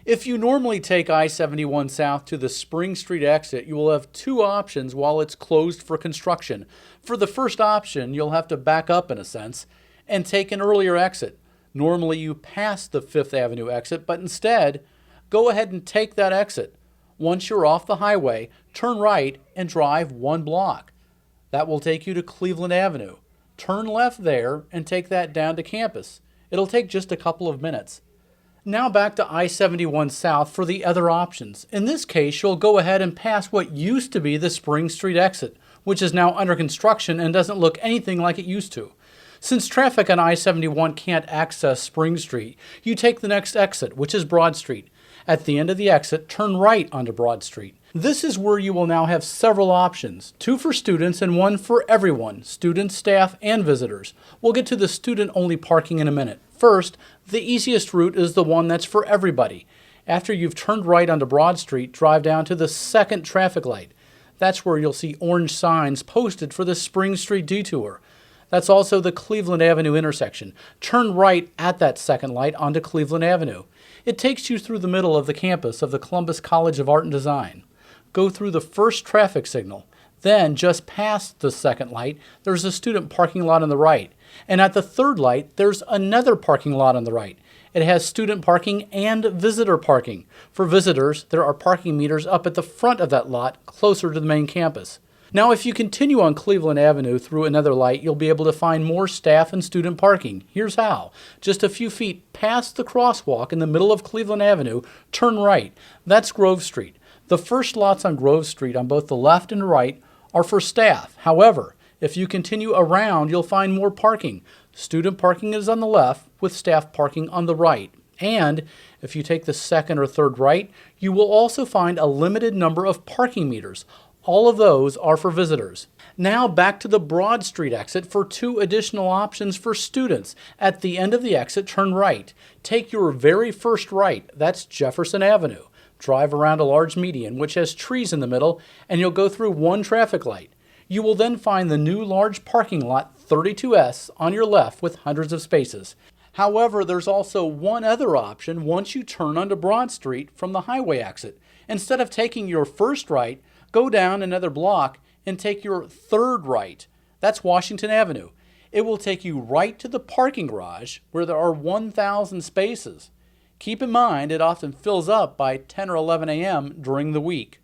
If you normally take I-71 South to the Spring Street exit, you will have two options while it's closed for construction. For the first option, you'll have to back up in a sense and take an earlier exit. Normally you pass the Fifth Avenue exit, but instead, go ahead and take that exit. Once you're off the highway, turn right and drive one block. That will take you to Cleveland Avenue. Turn left there and take that down to campus. It'll take just a couple of minutes. Now back to I-71 South for the other options. In this case, you'll go ahead and pass what used to be the Spring Street exit, which is now under construction and doesn't look anything like it used to. Since traffic on I-71 can't access Spring Street, you take the next exit, which is Broad Street. At the end of the exit, turn right onto Broad Street. This is where you will now have several options, two for students and one for everyone, students, staff, and visitors. We'll get to the student-only parking in a minute. First, the easiest route is the one that's for everybody. After you've turned right onto Broad Street, drive down to the second traffic light. That's where you'll see orange signs posted for the Spring Street detour. That's also the Cleveland Avenue intersection. Turn right at that second light onto Cleveland Avenue. It takes you through the middle of the campus of the Columbus College of Art and Design. Go through the first traffic signal. Then, just past the second light, there's a student parking lot on the right. And at the third light, there's another parking lot on the right. It has student parking and visitor parking. For visitors, there are parking meters up at the front of that lot, closer to the main campus. Now, if you continue on Cleveland Avenue through another light, you'll be able to find more staff and student parking. Here's how. Just a few feet past the crosswalk in the middle of Cleveland Avenue, turn right. That's Grove Street. The first lots on Grove Street on both the left and right are for staff. However, if you continue around, you'll find more parking. Student parking is on the left with staff parking on the right. And if you take the second or third right, you will also find a limited number of parking meters. All of those are for visitors. Now back to the Broad Street exit for two additional options for students. At the end of the exit, turn right. Take your very first right. That's Jefferson Avenue. Drive around a large median, which has trees in the middle, and you'll go through one traffic light. You will then find the new large parking lot 32S on your left with hundreds of spaces. However, there's also one other option once you turn onto Broad Street from the highway exit. Instead of taking your first right, go down another block and take your third right. That's Washington Avenue. It will take you right to the parking garage where there are 1,000 spaces. Keep in mind, it often fills up by 10 or 11 a.m. during the week.